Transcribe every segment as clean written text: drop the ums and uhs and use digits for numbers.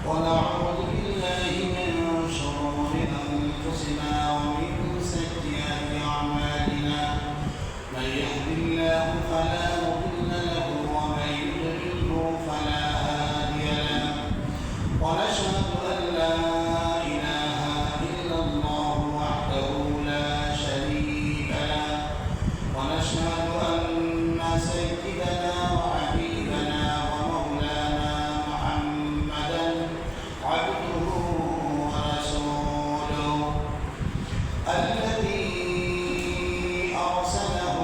ونعوذ بالله من شرور أنفسنا ومن سيئات أعمالنا من يهد الله فلا مضل له ومن يضلل فلا هادي له ونشهد أن لا إله إلا الله وحده لا شريك له ونشهد أن سيدنا وحبيبنا ومولانا محمدا عبده ورسوله الذي أرسله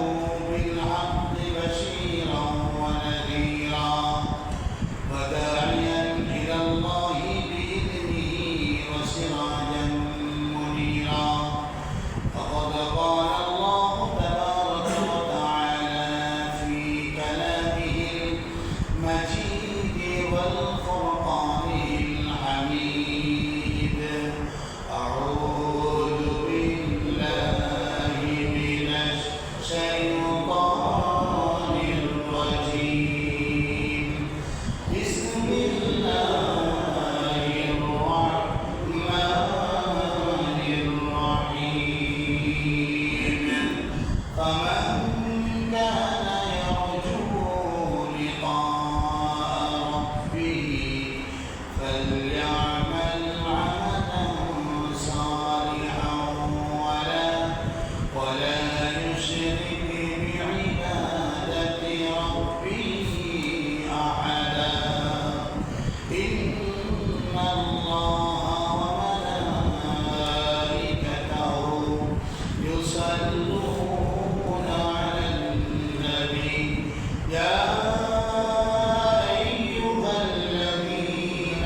بالحق بشيرا ونذيرا وداعيا إلى الله بإذنه وسراجا منيرا فقد قال الله تبارك وتعالى في كلامه المجيد والفرقانه الحميد أعوذ بالله من الشيطان الرجيم بسم الله الرحمن الرحيم فمن كان يرجو لقاء ربه فليعمل عملا صالحا ولا يشرك بعبادة ربه أحدا إن الله وملائكته يصلون على النبي يا أيها الذين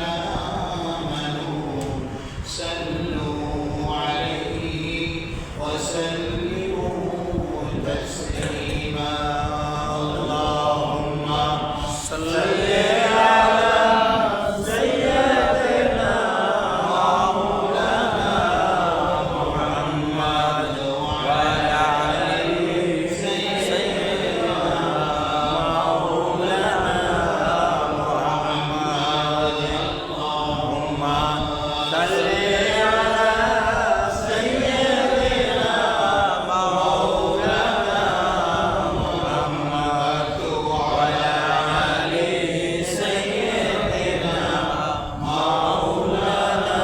آمنوا صلوا عليه وسلموا تسليما اللهم صل على سيدنا مولانا محمد وعلى آل سيدنا مولانا محمد اللهم صل على سيدنا مولانا محمد وعلى آل سيدنا مولانا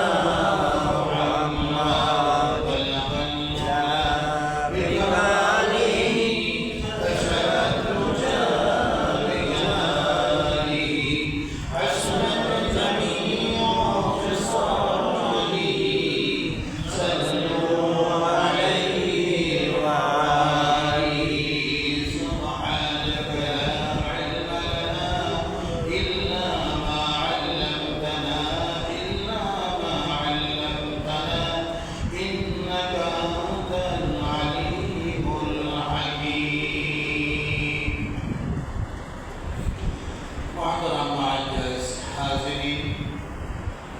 محمد بلغ الجلال بكماله تشهد بجلاله حسنت جميع خصاله صلوا عليه وآله سبحانك لا علم لنا إلا ما علمتنا إنك أنت العليم الحكيم محترم معزز حاضرين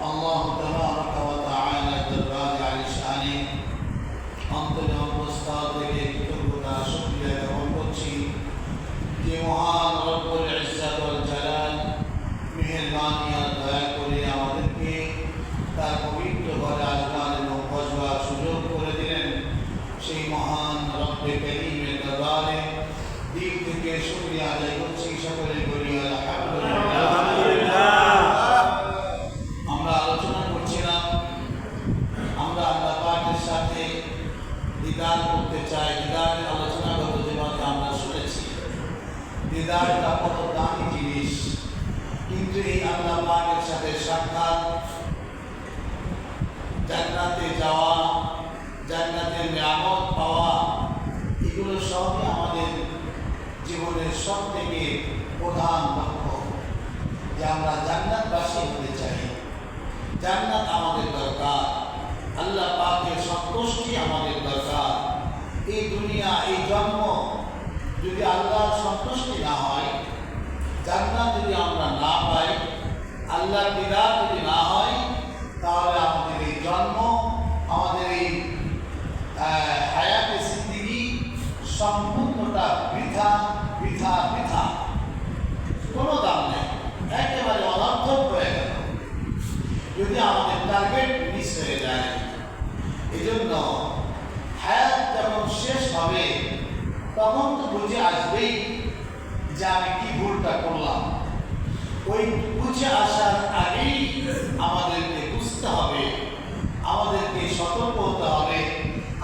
الله تبارك وتعالى দরবারে আলিশানে অন্তঃস্থল থেকে কৃতজ্ঞতা শুকরিয়া জ্ঞাপন করছি যে মহান রব্বুল ইজ্জত ওয়াল জালাল মেহেরবানি আর দয়া করে আমাদেরকে তার পবিত্র ঘরে আসবার এবং বসবার সুযোগ করে দিলেন সেই মহান রব্বে করিমের দরবারে দিক থেকে শুকরিয়া আদায় করছি সকলে বলি আলহামদুলিল্লাহ আমরা আলোচনা করছিলাম আমরা আল্লাহ পাকের সাথে দিদার করতে চাই দিদারের আলোচনাগত জীবনে আমরা শুনেছি দিদারটা কত দামি জিনিস কিন্তু এই আল্লাহ পাকের সাথে সাক্ষাৎ জান্নাতে যাওয়া জান্নাতের নিয়ামত পাওয়া এগুলো সবই আমাদের জীবনের সব থেকে প্রধান লক্ষ্য যে আমরা জান্নাতবাসী হতে চাই জান্নাত আমাদের দরকার আল্লাহ পাকের সন্তুষ্টি আমাদের দরকার এই দুনিয়া এই জন্ম যদি আল্লাহর সন্তুষ্টি না হয় জান্নাত যদি আমরা না পাই আল্লাহর দিদার যদি না হয় তাহলে আমাদের এই জন্ম আমাদের এই হায়াতে জিন্দেগি সম্পূর্ণটা বৃথা বৃথা বৃথা কোনো দাম নেই একেবারে অনর্থক হয়ে গেল হবে, তখন তো বুঝে আসবেই যে আমি কি ভুলটা করলাম। ওই বুঝে আসার আগেই আমাদেরকে বুঝতে হবে, আমাদেরকে সতর্ক হতে হবে,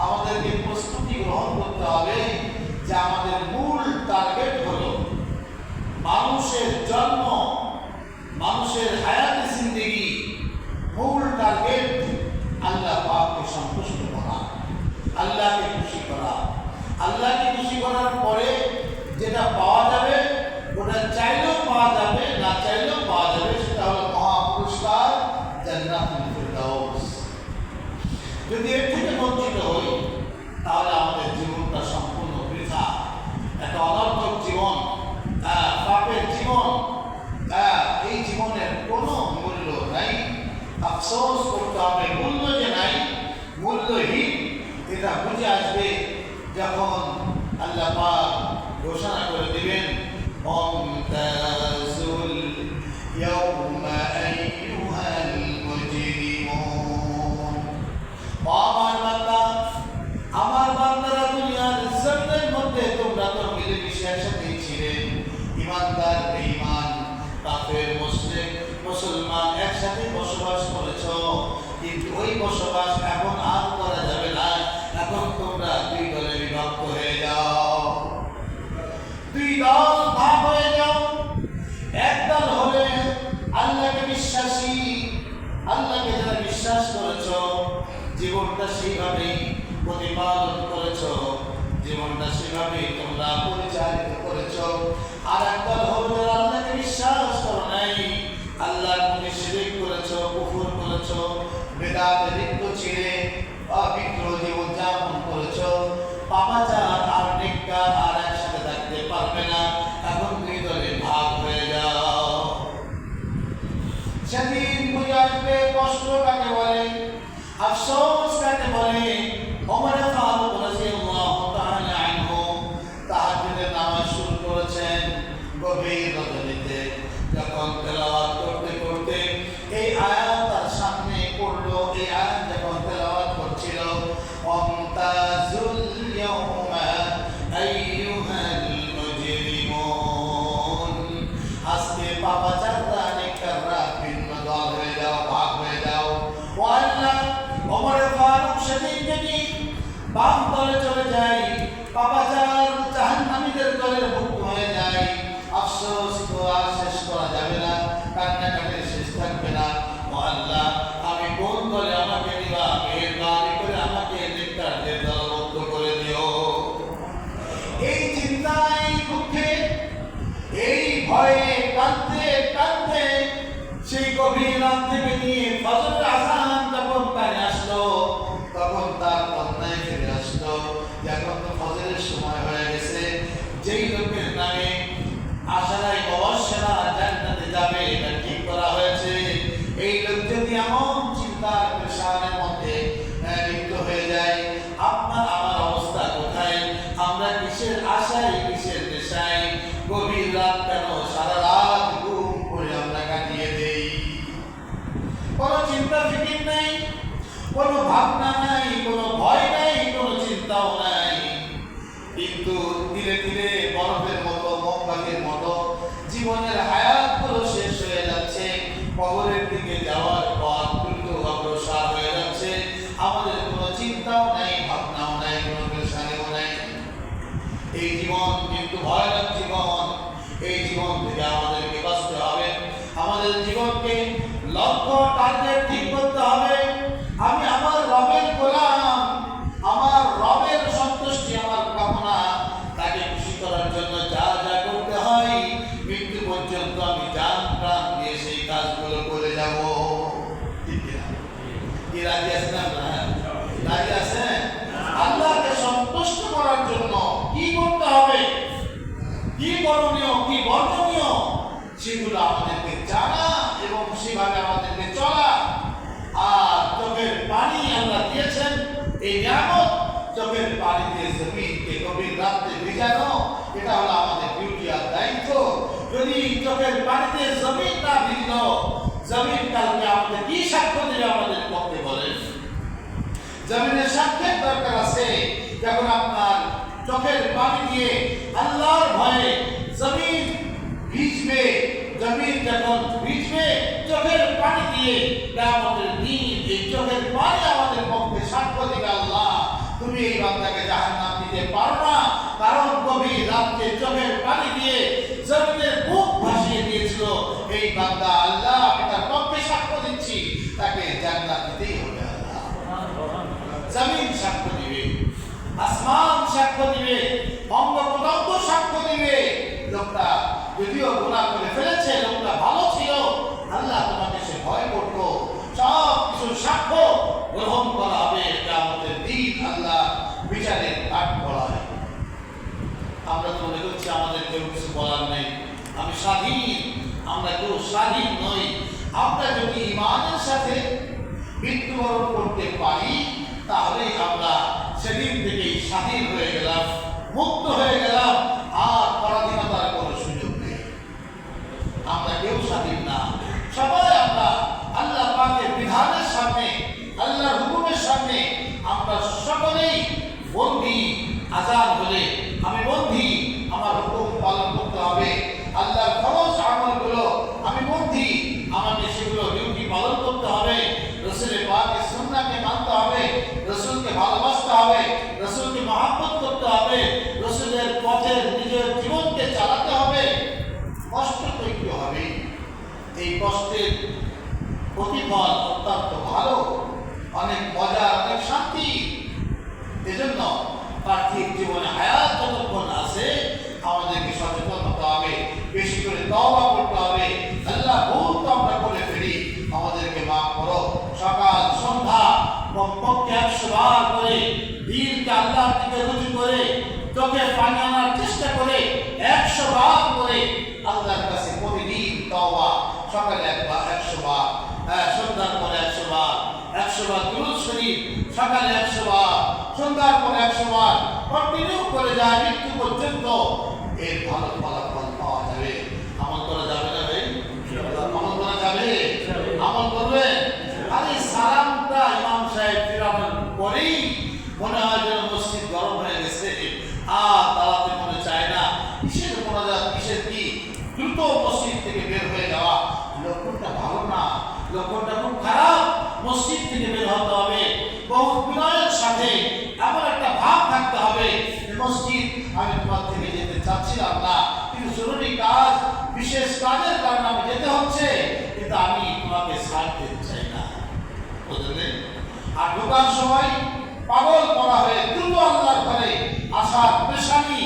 আমাদেরকে প্রস্তুতি গ্রহণ করতে হবে যে আমাদের মূল টার্গেট হলো মানুষের জন্ম, মানুষের হায়াতে জিন্দেগি, মূল টার্গেট আল্লাহ পাককে সন্তুষ্ট করা, আল্লাহকে খুশি করা। আল্লাহকে খুশি করার পরে যেটা পাওয়া যাবে, ওটা চাইলেও পাওয়া যাবে, না চাইলেও পাওয়া যাবে, সেটা হলো মহাপুরস্কার জান্নাতুল ফিরদাউস। যদি এর থেকে বঞ্চিত হই তাহলে আমাদের জীবনটা সম্পূর্ণ বৃথা, একটা অনর্থক জীবন, পাপের জীবন। এই জীবনের কোনো মূল্য নাই। আফসোস করতে হবে, মূল্য যে নাই, মূল্যহীন, এটা বুঝে আসবে যখন আল্লাহ পাক ঘোষণা করে দিবেন মুমতাজুল ইয়াউমা আইয়ুহাল মুজরিমুন। আমার বান্দারা দুনিয়ার জমিনের মধ্যে তোমরা তো মিলেমিশে একসাথে ছিলে, ইমানদার বেঈমান, কাফের মুশরিক মুসলমান একসাথে বসবাস করেছ, কিন্তু ওই বসবাস এখন আর করা যাবে না। এখন তোমরা দুই দলে বিভক্ত হয়ে যাও, দুই দল ভাগ হয়ে যাও। একদল হবে আল্লাহকে বিশ্বাসী, আল্লাহকে যারা বিশ্বাস করেছ, জীবনটা সেইভাবেই প্রতিপালন করেছ, জীবনটা সেভাবেই তোমরা পরিচালিত করেছ। আর একদল হবে যারা আল্লাহকে বিশ্বাস করো নাই, আল্লাহর প্রতি শিরক করেছ, কুফর করেছ, বেদাতে লিপ্ত ছিলে, অবিগ্রহ জীবন যাপন করেছ। পাপাচার আর নেককার আর একসাথে থাকতে পারবে না, এখন দুই দলে ভাগ হয়ে যাও। সেদিন বুঝে আসবে কষ্ট কাকে বলে, আফসোস কাকে বলে। ওমর ফারুক রাদিয়াল্লাহু তাআলা আনহু তাহাজ্জুদের নামাজ শুরু করেছেন গভীর রজনীতে। যখন তেলাওয়াত করতে করতে এই আয়াত তার সামনে পড়লো, এই আয়াত যখন তেলাওয়াত করছিল, মুমতাজুল ইয়াউমা আইয়ুহাল মুজরিমুন, আজকে পাপাচাররা নেককাররা ভিন্ন দল হয়ে যাও, ভাগ হয়ে যাও। ও আল্লাহ, ওমর ফারুক সেদিন যদি বাম দলে চলে যায়, পাপাচার জাহান্নামীদের দলের ভুক্ত হয়ে যায়, আফসোস তো আর শেষ করা যাবে না, কান্নাকাটির শেষ থাকবে না। ও আল্লাহ, আমি কোন দলে আমাকে নিবা, মেহেরবানি করে আমাকে নেককারদের দলভুক্ত করে দিও। এই চিন্তায়, দুঃখে, এই ভয়ে কাঁদতে কাঁদতে সেই গভীর রাত থেকে নিয়ে ফজরের আযান যখন কানে আসলো, তখন তার কন্যায় ফিরে আসলো। এখন তো ফজরের সময় হয়ে গেছে, যেই লোকের নামে আশারাই অবশ্যরা জান্নাতে যাবে এটা ঠিক করা হয়েছে, এই লোক যদি এমন চিন্তার পেশানের মধ্যে লিপ্ত হয়ে যায়, আপনার আমার অবস্থা কোথায়? আমরা কিসের আশায়, কিসের নেশায় গভীর রাত কেন সারা রাত ঘুম করে আমরা কাটিয়ে দেই? কোনো চিন্তা ফিকির নাই, কোনো ভাবনা নাই, কোনো ভয় নাই, কোনো চিন্তাও নাই। কিন্তু ধীরে ধীরে বরফের মতো, মোমবাতির মতো জীবনের হায়াতগুলো শেষ হয়ে যাচ্ছে, কবরের দিকে যাওয়ার পথ দ্রুত অগ্রসর হয়ে যাচ্ছে। আমাদের কোনো চিন্তাও নাই, ভাবনাও নাই, কোনো পেশানিও নাই। এই জীবন কিন্তু ভয়ানক জীবন। এই জীবন থেকে আমাদেরকে বাঁচতে হবে। আমাদের জীবনকে লক্ষ্য, টার্গেট ঠিক করতে হবে। আমি আমার রবের গোলাম, আমার রবের সন্তুষ্টি আমার কামনা, তাকে খুশি করার জন্য যা যা করতে হয় মৃত্যু পর্যন্ত আমি জান প্রাণ দিয়ে সেই কাজগুলো করে যাব। কি রাজি আছেন আপনারা? রাজি আছেন? আল্লাহকে সন্তুষ্ট করার জন্য কি করতে হবে, কি করণীয়, কি বর্জনীয়, সেগুলো আমাদেরকে জানা এবং সেভাবে আমাদেরকে চলা। আর চোখের পানি আল্লাহ দিয়েছেন, এই নিয়ামত চোখের পানি দিয়ে জমিনকে গভীর রাতে ভিজানো, এটা হলো আমাদের ডিউটি আর দায়িত্ব। যদি চোখের পানিতে জমিন না ভিজলো, জমিন কালকে আমাদের কি সাক্ষ্য দেবে আমাদের পক্ষে বলেন? জমিনের সাক্ষ্যের দরকার আছে। যখন আপনার চোখের পানি দিয়ে আল্লাহর ভয়ে জমিন ভিজবে, জমিন যখন ভিজবে চোখের পানি দিয়ে কিয়ামতের দিন এই চোখের পানি আমাদের পক্ষে সাক্ষ্য দিবে, আল্লাহ তুমি এই বান্দাকে জাহান্নাম দিতে পারো না, কারণ গভীর রাতে চোখের পানি দিয়ে জমিনের বুক ভাসিয়ে দিয়েছিল এই বান্দা। আল্লাহ আমি তার পক্ষে সাক্ষ্য দিচ্ছি, তাকে জান্নাত দিতেই হবে। আল্লাহ জমিন সাক্ষ্য দিবে, আসমান সাক্ষ্য দিবে, অঙ্গ প্রত্যঙ্গ সাক্ষ্য দিবে। লোকটা যদিও গুনাহ করে ফেলেছে, লোকটা ভালো ছিল, আল্লাহ তোমাকে সে ভয় করতো, সব কিছু সাক্ষ্য গ্রহণ করা হবে কিয়ামতের দিন। আল্লাহ বিচারের কাঠ করায়। আমরা তো মনে করছি আমাদের কেউ কিছু বলার নেই, আমি স্বাধীন, আমরা কেউ স্বাধীন নই। আমরা যদি ঈমানের সাথে মৃত্যুবরণ করতে পারি তাহলে আমরা সেদিন থেকেই স্বাধীন হয়ে গেলাম, মুক্ত হয়ে গেলাম, আর পরাধীনতার কোনো সুযোগ নেই। আমরা কেউ স্বাধীন না, সবাই আমরা আল্লাহ পাকের বিধানের সামনে, আল্লাহর হুকুমের সামনে আমরা সকলেই বন্দী। আযান হলে আমি বন্দী, আমার হুকুম পালন করতে হবে। আল্লাহর ফরজ আমলগুলো আমি বন্দী, আমাকে সেগুলো ডিউটি পালন করতে হবে। রাসূলের পাকের সুন্নাহকে মানতে হবে, রাসূলকে ভালোবাসতে হবে, রাসূলকে মহব্বত করতে হবে, রাসূলের পথে নিজের জীবনকে চালাতে হবে। কষ্ট তো একটু হবে, এই কষ্টের প্রতিফল অত্যন্ত ভালো, অনেক মজা, অনেক শান্তি। এজন্য পার্থিব জীবনে হায়াত যতক্ষণ আছে আমাদেরকে সচেতন হতে হবে, বেশি করে তওবা করতে হবে। আল্লাহ ভুল তো আমরা করে ফেলি, আমাদেরকে মাফ করো। সকাল সন্ধ্যা কমপক্ষে 100 বার করে দিলকে আল্লাহর দিকে রুজু করে চোখে পানি আনার চেষ্টা করে 100 বার করে আল্লাহর কাছে প্রতিদিন তওবা। সকালে একবার 100 বার, সন্ধ্যার পরে 100 বার, 100 বার দুরূদ শরীফ, সকালে 100 বার, সন্ধ্যার পরে 100 বার কন্টিনিউ করে যায় মৃত্যু পর্যন্ত। এর ভালো ফলাফল পাওয়া যাবে। আমল করা যাবে না ভাই? আমল করা যাবে, আমল করবে। আরে সালামটা ইমাম সাহেব ফিরানোর পরেই মনে হয় যেন মসজিদ গরম হয়ে গেছে, আর দাঁড়াতে মনে চায় না। কিসের মোনাজাত, কিসের কি, দ্রুত মসজিদ থেকে বের হয়ে যাওয়া, লক্ষণটা ভালো না, লক্ষণটা খুব খারাপ। মসজিদ থেকে বের হতে হবে বহু বিনয়ের সাথে, এমন একটা ভাব থাকতে হবে মসজিদ আমি তোমার থেকে যেতে চাচ্ছিলাম না, কিন্তু জরুরি কাজ, বিশেষ কাজের কারণে আমি যেতে হচ্ছে, কিন্তু আমি তোমাকে ছাড়তে চাই না, বুঝলেন? আর ঢোকার সময় পাগল করা হয়ে দ্রুত আল্লাহর ঘরে আসার পেশানি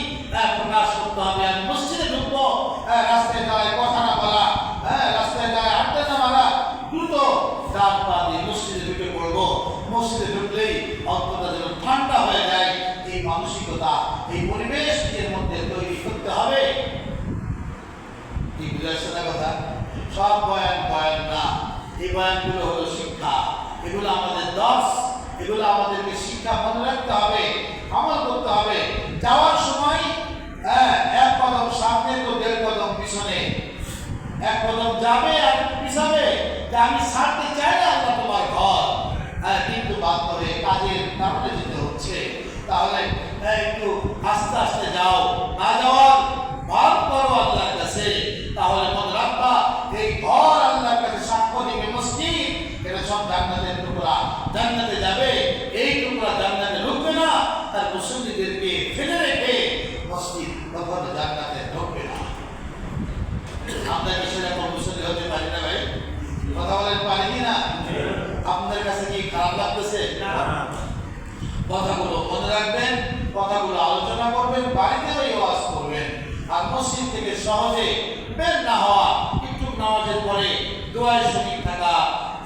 প্রকাশ করতে হবে। আমি মসজিদে ঢুকবো, রাস্তায় যায় কথা না বলা, রাস্তায় যায় আড্ডা না মারা, দ্রুত ডাক পা দিয়ে মসজিদে ঢুকে পড়বো। মসজিদে ঢুকলেই অন্তরটা যেন ঠান্ডা হয়ে যায়, এই মানসিকতা, এই পরিবেশ নিজের মধ্যে তৈরি করতে হবে। কি বুঝাচ্ছে না কথা? সব বয়ান বয়ান না, এই বয়ানগুলো হলো শিক্ষা, এগুলো আমাদের দর্শ, এগুলো আমাদেরকে শিক্ষা মনে রাখতে হবে, আমল করতে হবে। যাওয়ার সময় 1 কদম সামনে তো 1.5 কদম পিছনে, 1 কদম যাবে আর পিছাবে, যে আমি ছাড়তে চাই না আল্লাহ তোমার ঘর, কিন্তু বাধ্য হয়ে কাজের কারণে যেতে হচ্ছে। তাহলে একটু আস্তে আস্তে যাও, না যাওয়ার ভাব করো আল্লাহর কাছে, তাহলে মনে রাখবা এই ঘর আল্লাহর কাছে সাক্ষ্য দিবে মসজিদ, এটা সব জান্নাতের টুকরা, জান্নাতে যাবে। এই টুকরা জান্নাতে ঢুকবে না, তার মুসল্লিদেরকে ফেলে রেখে মসজিদ কখনো জান্নাতে ঢুকবে না। আমরা কি সেরকম মুসল্লি হতে পারি না ভাই? কথা বলেন, পারি কি না? আপনাদের কাছে কি খারাপ লাগতেছে? কথাগুলো মনে রাখবেন, কথাগুলো আলোচনা করবেন, বাড়িতে ওই ওয়াজ করবেন। আর মসজিদ থেকে সহজে বের না হওয়া, একটু নামাজের পরে দোয়ায় শরীক থাকা,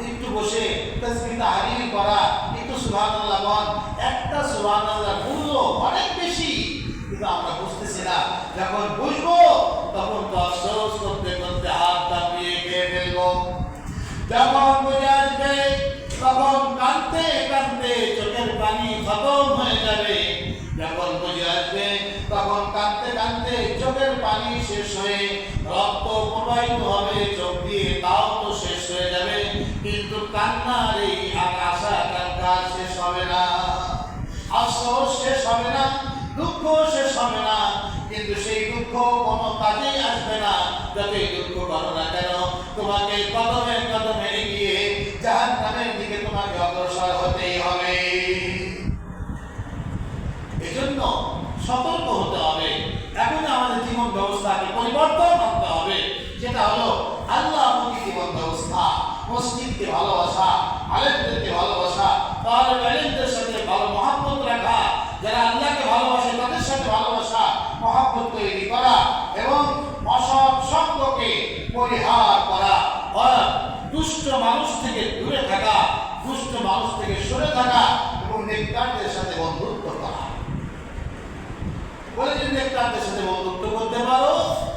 একটু বসে তাসবিহ তাহলিল করা, একটু সুবহানাল্লাহ বল। একটা সুবহানাল্লাহ মূল্য অনেক বেশি, কিন্তু আমরা বুঝতেছি না। যখন বুঝবো তখন তো আফসোস করতে করতে হাত দাপিয়ে খেয়ে ফেলবো। যখন বুঝে আসবে তখন কাঁদতে কাঁদতে চোখের পানি খতম হয়ে যাবে। যখন বুঝে আসবে তখন কাঁদতে কাঁদতে চোখের পানি শেষ হয়ে রক্ত প্রবাহিত হবে চোখ দিয়ে, তাও তো শেষ হয়ে যাবে, কিন্তু কান্নার এই আশা আকাঙ্ক্ষা শেষ হবে না, আফসোস শেষ হবে না। দুঃখ শেষ হবে না, কিন্তু সেই দুঃখ কোনো কাজেই আসবে না। যতই দুঃখ করো না কেন, তোমাকে কদমে কদমে এগিয়ে জাহান্নামের দিকে তোমাকে অগ্রসর হতেই হবে। এজন্য সতর্ক হতে হবে। এখন আমাদের জীবন ব্যবস্থাকে পরিবর্তন করতে হবে। যেটা হলো আল্লাহমুখী জীবন ব্যবস্থা, মসজিদকে ভালোবাসা, আলেমদেরকে ভালোবাসা, তালেব ইলমদের সাথে ভালো মহব্বত রাখা, যারা আল্লাহকে ভালোবাসে তাদের সাথে ভালোবাসা মহব্বত তৈরি করা এবং অসৎ সঙ্গকে পরিহার করা, দুষ্ট মানুষ থেকে দূরে থাকা, দুষ্ট মানুষ থেকে সরে থাকা এবং নেককারদের সাথে বন্ধুত্ব করা। বলে যদি নেককারদের সাথে বন্ধুত্ব করতে পারো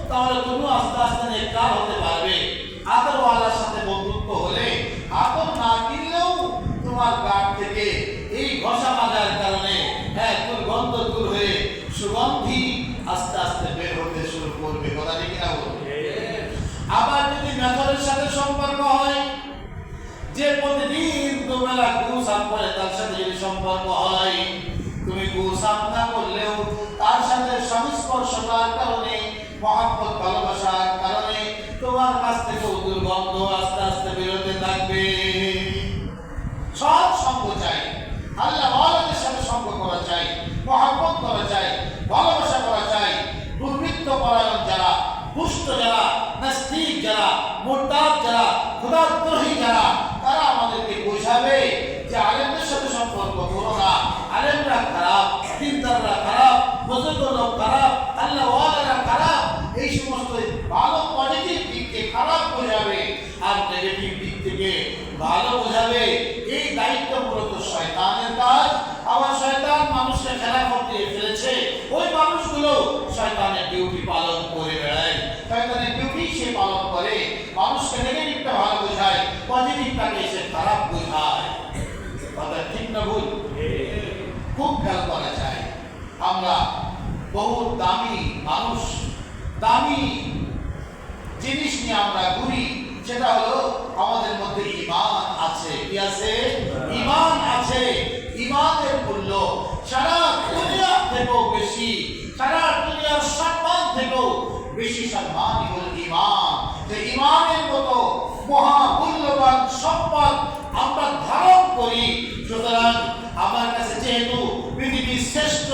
তাহলে তুমি আস্তে আস্তে নেককার হতে পারবে। আতরওয়ালার সাথে বন্ধুত্ব হলে আতর না কিনলেও তোমার গাছ থেকে এই ঘষা মাজার কারণে দুর্গন্ধ দূর হয়ে সুগন্ধি আস্তে আস্তে বের হতে শুরু করবে। কথা ঠিক না বলবে? আবার যদি মেথরের সাথে সম্পর্ক হয়, যে প্রতিদিন দুবেলা গোসাপ করে তার সাথে যদি সম্পর্ক হয়, তুমি গোসাপ না করলেও তার সাথে সংস্পর্শতার কারণে, মহব্বত ভালোবাসার কারণে তোমার কাছ থেকে দুর্গন্ধ আস্তে আস্তে বেরোতে থাকবে। সৎ সঙ্গ চাই, আল্লাহ ওয়ালাদের সাথে সঙ্গ করা চাই, মহব্বত করা চাই, ভালোবাসা করা চাই। দুর্বৃত্ত পরায়ণ যারা, দুষ্ট যারা, নাস্তিক যারা, মুরতাদ যারা, খোদাদ্রোহী যারা, তারা আমাদেরকে বোঝাবে যে আলেমদের সাথে সম্পর্ক করো না, আলেমরা খারাপ, দিনদাররা খারাপ, বুজুর্গ লোক খারাপ, আল্লাহ ওয়ালারা খারাপ। এই সমস্ত ভালো পজিটিভ দিককে খারাপ বোঝাবে আর নেগেটিভ দিক থেকে ভালো বোঝাবে। এই দায়িত্ব মূলত শয়তানের কাজ। আবার শয়তান মানুষকে খেলাফত দিয়ে ফেলেছে, ওই মানুষগুলো শয়তানের ডিউটি পালন করে বেড়ায়। শয়তানের ডিউটি সে পালন করে, মানুষকে নেগেটিভটা ভালো বোঝায়, পজিটিভটাকে সে খারাপ বোঝায়। কথা ঠিক না ভুল? খুব খেয়াল করা যায়। আমরা বহু দামি মানুষ, দামি জিনিস নিয়ে আমরা ঘুরি, সেটা হলো আমাদের মধ্যে ঈমান আছে। কি আছে? ঈমান আছে। ঈমানের মূল্য সারা দুনিয়া থেকেও বেশি, সারা দুনিয়ার সম্মান থেকেও বেশি সম্মানই হল ঈমান। যে ঈমানের মতো মহামূল্যবান সম্পদ আমরা ধারণ করি, সুতরাং আমার কাছে যেহেতু পৃথিবীর শ্রেষ্ঠ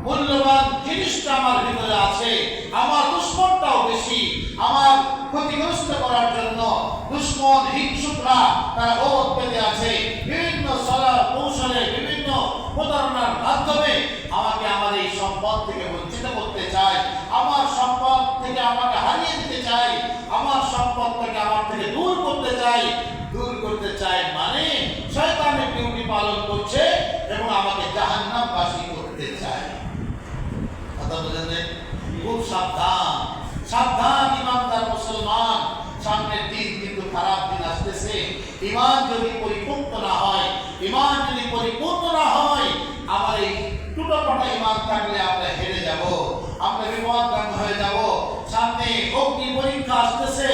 মূল্যবান জিনিসটা আমার ভিতরে আছে, আমার দুশ্মনটাও বেশি। আমার ক্ষতিগ্রস্ত করার জন্য দুশ্মন হিংসুকরা তারা ওত পেতে আছে, বিভিন্ন সলার কৌশলে, বিভিন্ন প্রতারণার মাধ্যমে আমাকে আমার এই সম্পদ থেকে বঞ্চিত করতে চায়, আমার সম্পদ থেকে আমাকে হারিয়ে দিতে চায়, আমার সম্পদ থেকে আমার থেকে দূর করতে চায়। দূর করতে চায় মানে শয়তানের ডিউটি পালন করছে এবং আমাকে জাহান্নামবাসী করতে চায়। কথা বুঝলেন? খুব সাবধান, সাবধান ইমানদার মুসলমান। সামনের দিন কিন্তু খারাপ দিন আসতেছে। ঈমান যদি পরিপূর্ণ না হয়, ঈমান যদি পরিপূর্ণ না হয়, আমার এই টুটোপাটা ঈমান থাকলে আমরা হেরে যাব, আমরা বিপদগামী হয়ে যাব। সামনে অগ্নি পরীক্ষা আসতেছে,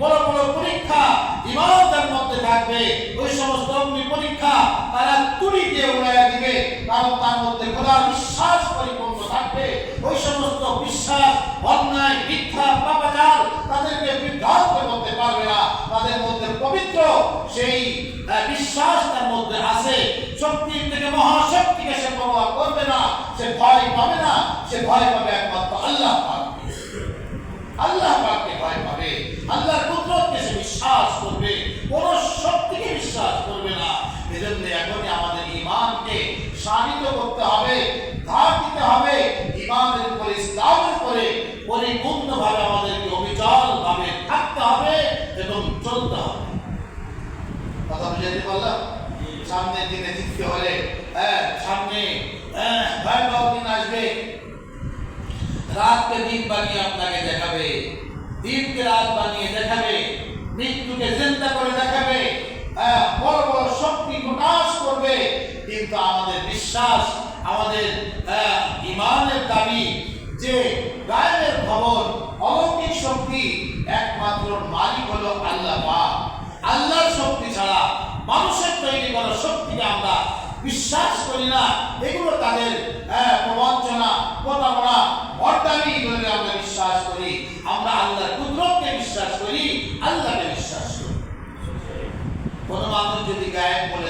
বড় বড় পরীক্ষা ঈমানদার মধ্যে থাকবে। ওই সমস্ত অগ্নি পরীক্ষা তারা তুড়ি দিয়ে উড়াইয়া দিবে, কারণ তার মধ্যে খোদার বিশ্বাস পরিপূর্ণ থাকবে। ওই সমস্ত বিশ্বাস অন্যায়, মিথ্যা, পাপাচার তাদেরকে বিভ্রান্ত করতে পারবে না। তাদের মধ্যে পবিত্র সেই বিশ্বাস তার মধ্যে আছে। শক্তির থেকে মহাশক্তিকে সে প্রভাব করবে না, সে ভয় পাবে না। সে ভয় পাবে একমাত্র আল্লাহ পাককে। আল্লাহ পাককে ভয় পাবে, আল্লাহর কুদরতকে সে বিশ্বাস করবে, কোন শক্তিকে বিশ্বাস করবে না। এজন্য এখনই আমাদের ঈমানকে শানিত করতে হবে, ধার দিতে হবে। ঈমানের উপরে, ইসলামের উপরে পরিপূর্ণভাবে আমাদেরকে অবিচল ভাবে থাকতে হবে এবং চলতে হবে। কথা বুঝাতে পারলাম? সামনের দিনে জিততে হলে সামনে ভয়াবহ দিন আসবে। রাতকে দিন বানিয়ে আপনাকে দেখাবে, দিনকে রাত বানিয়ে দেখাবে, মৃত্যুকে জিন্দা করে দেখাবে, বড় বড় শক্তি প্রকাশ করবে। কিন্তু আমাদের বিশ্বাস, আমাদের ঈমানের দাবি যে গায়েবের খবর, অলৌকিক শক্তি একমাত্র মালিক হলো আল্লাহ পাক। আল্লাহর শক্তি ছাড়া, মানুষের তৈরি করা শক্তিকে আমরা বিশ্বাস করি না, এগুলো তাদের প্রবঞ্চনা, প্রতারণা, ভণ্ডামি বলে আমরা বিশ্বাস করি। আমরা আল্লাহর কুদরতকে বিশ্বাস করি, আল্লাহকে বিশ্বাস করি। কোনো মানুষ যদি গায়েব বলে